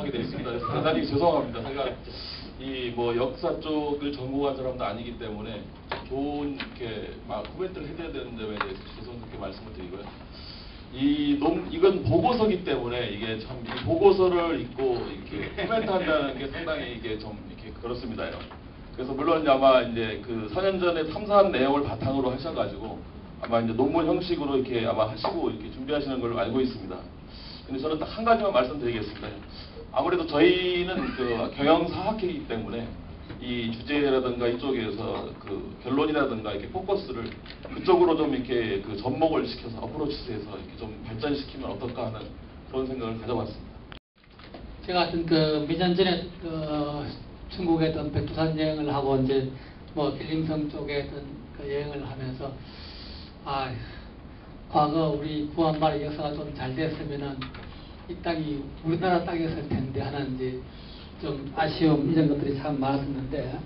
하게 되어 있습니다. 그래서 대단히 죄송합니다. 제가 이 뭐 역사 쪽을 전공한 사람도 아니기 때문에 좋은 이렇게 막 코멘트를 해드려야 되는 점에 대해서 죄송스럽게 말씀을 드리고요. 이건 보고서기 때문에 이게 참 이 보고서를 읽고 이렇게 코멘트 한다는 게 상당히 이게 좀 이렇게 그렇습니다요. 그래서 물론 아마 이제 그 4년 전에 탐사한 내용을 바탕으로 하셔가지고 아마 이제 논문 형식으로 이렇게 아마 하시고 이렇게 준비하시는 걸로 알고 있습니다. 근데 저는 딱 한 가지만 말씀드리겠습니다. 아무래도 저희는 그 경영사학회이기 때문에 이 주제라든가 이쪽에서 그 결론이라든가 이렇게 포커스를 그쪽으로 좀 이렇게 그 접목을 시켜서 어프로치해서 이렇게 좀 발전시키면 어떨까 하는 그런 생각을 가져봤습니다. 제가 하여튼 그 몇 년 전에 중국에 어떤 백두산 여행을 하고 이제 뭐 길림성 쪽에 어떤 그 여행을 하면서 과거 우리 구한말의 역사가 좀 잘 됐으면은 이 땅이 우리나라 땅이었을 텐데 하는 이제 좀 아쉬움 이런 것들이 참 많았는데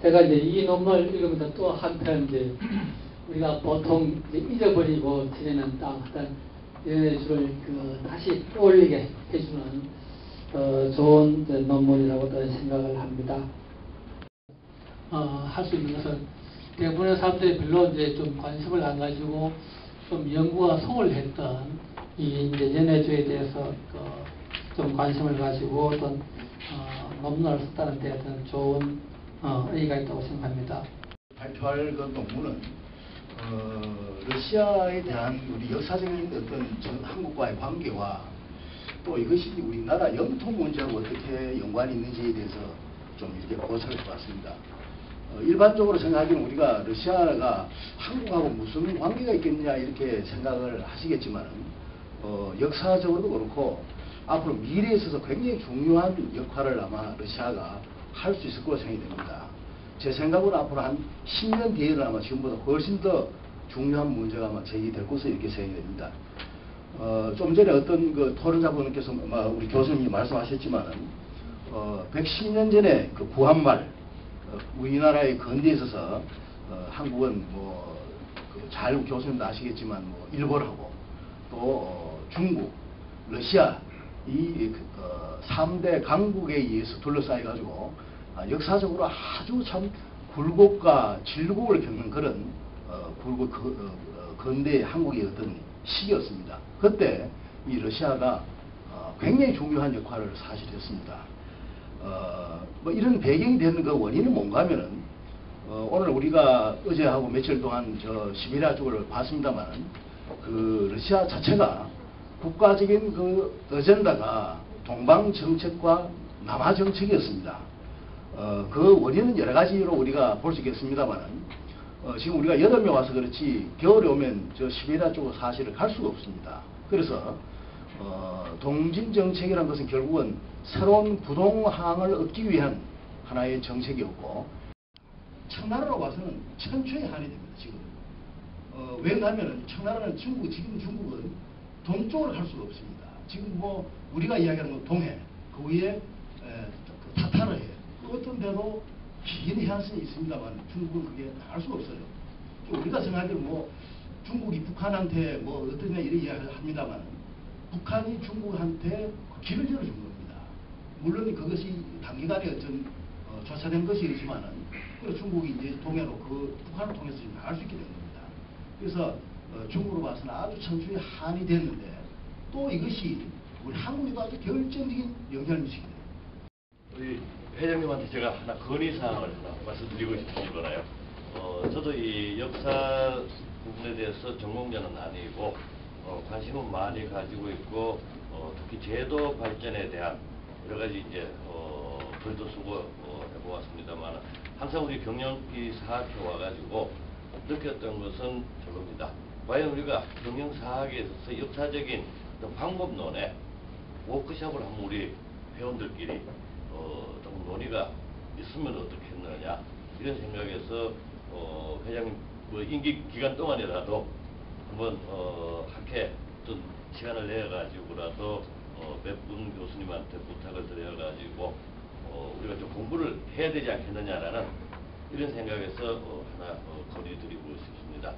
제가 이제 이 논문을 읽으면서 또 한편 이제 우리가 보통 이제 잊어버리고 지내는 땅 어떤 연애주를 다시 떠올리게 해주는 좋은 논문이라고 생각을 합니다. 할 수 있는 것은 대부분의 사람들이 별로 이제 좀 관심을 안 가지고 좀 연구가 소홀했던 이 이제 연애주에 대해서 좀 관심을 가지고 어떤 논문을 썼다는 데 어떤 좋은 의의가 있다고 생각합니다. 발표할 그 논문은 러시아에 대한 우리 역사적인 어떤 한국과의 관계와 또 이것이 우리나라 영토 문제하고 어떻게 연관이 있는지에 대해서 좀 이렇게 고찰을 해봤습니다. 일반적으로 생각하기는 우리가 러시아가 한국하고 무슨 관계가 있겠느냐 이렇게 생각을 하시겠지만 역사적으로도 그렇고 앞으로 미래에 있어서 굉장히 중요한 역할을 아마 러시아가 할 수 있을 거라고 생각이 됩니다. 제 생각으로 앞으로 한 10년 뒤에는 아마 지금보다 훨씬 더 중요한 문제가 아마 제기될 것으로 이렇게 생각이 됩니다. 좀 전에 어떤 그 토론자분께서 우리 교수님이 말씀하셨지만은 110년 전에 그 구한말 우리나라의 건대에 있어서 한국은 잘 교수님도 아시겠지만 일본하고 또 중국, 러시아 이 3대 강국에 의해서 둘러싸여 가지고 역사적으로 아주 참 굴곡과 질곡을 겪는 그런 근대 한국의 어떤 시기였습니다. 그때 이 러시아가 굉장히 중요한 역할을 사실 했습니다. 이런 배경이 되는 그 원인은 뭔가 하면은 오늘 우리가 어제하고 며칠 동안 저 시베리아 쪽을 봤습니다만 그 러시아 자체가 국가적인 그 어젠다가 동방 정책과 남하 정책이었습니다. 그 원인은 여러 가지로 우리가 볼 수 있겠습니다만 지금 우리가 여름에 와서 그렇지 겨울에 오면 저 시베리아 쪽으로 사실을 갈 수가 없습니다. 그래서 동진 정책이라는 것은 결국은 새로운 부동항을 얻기 위한 하나의 정책이었고 청나라로 봐서는 천추의 한이 됩니다. 지금 왜냐하면 청나라는 지금 중국은 동쪽으로 갈 수가 없습니다. 지금 우리가 이야기하는 동해 그 위에 타타르해 그 어떤 데도 긴 해안선이 있습니다만 중국은 그게 할 수가 없어요. 우리가 생각하기로 중국이 북한한테 어떠냐 이런 이야기를 합니다만 북한이 중국한테 길을 열어준 겁니다. 물론 그것이 단기간에 어떤 조사된 것이지만은 중국이 이제 동해로 그 북한을 통해서 나갈 수 있게 된 겁니다. 그래서 중국으로 봐서는 아주 천추의 한이 됐는데 또 이것이 우리 한국에도 아주 결정적인 영향을 미치게 됩니다. 우리 회장님한테 제가 하나 건의사항을 말씀드리고 싶으니까요. 저도 이 역사 부분에 대해서 전공자는 아니고 관심은 많이 가지고 있고 특히 제도 발전에 대한 여러 가지 이제 글도 쓰고 해보았습니다만 항상 우리 경영기 사학회 와가지고 느꼈던 것은 저겁니다. 과연 우리가 경영사학에 있어서 역사적인 방법론에 워크숍을 한번 우리 회원들끼리 좀 논의가 있으면 어떻겠느냐 이런 생각에서 회장님 임기 기간 동안이라도 한번 학회 어떤 시간을 내가지고라도 몇 분 교수님한테 부탁을 드려가지고 우리가 좀 공부를 해야 되지 않겠느냐라는 이런 생각에서 하나 건의드리고 싶습니다.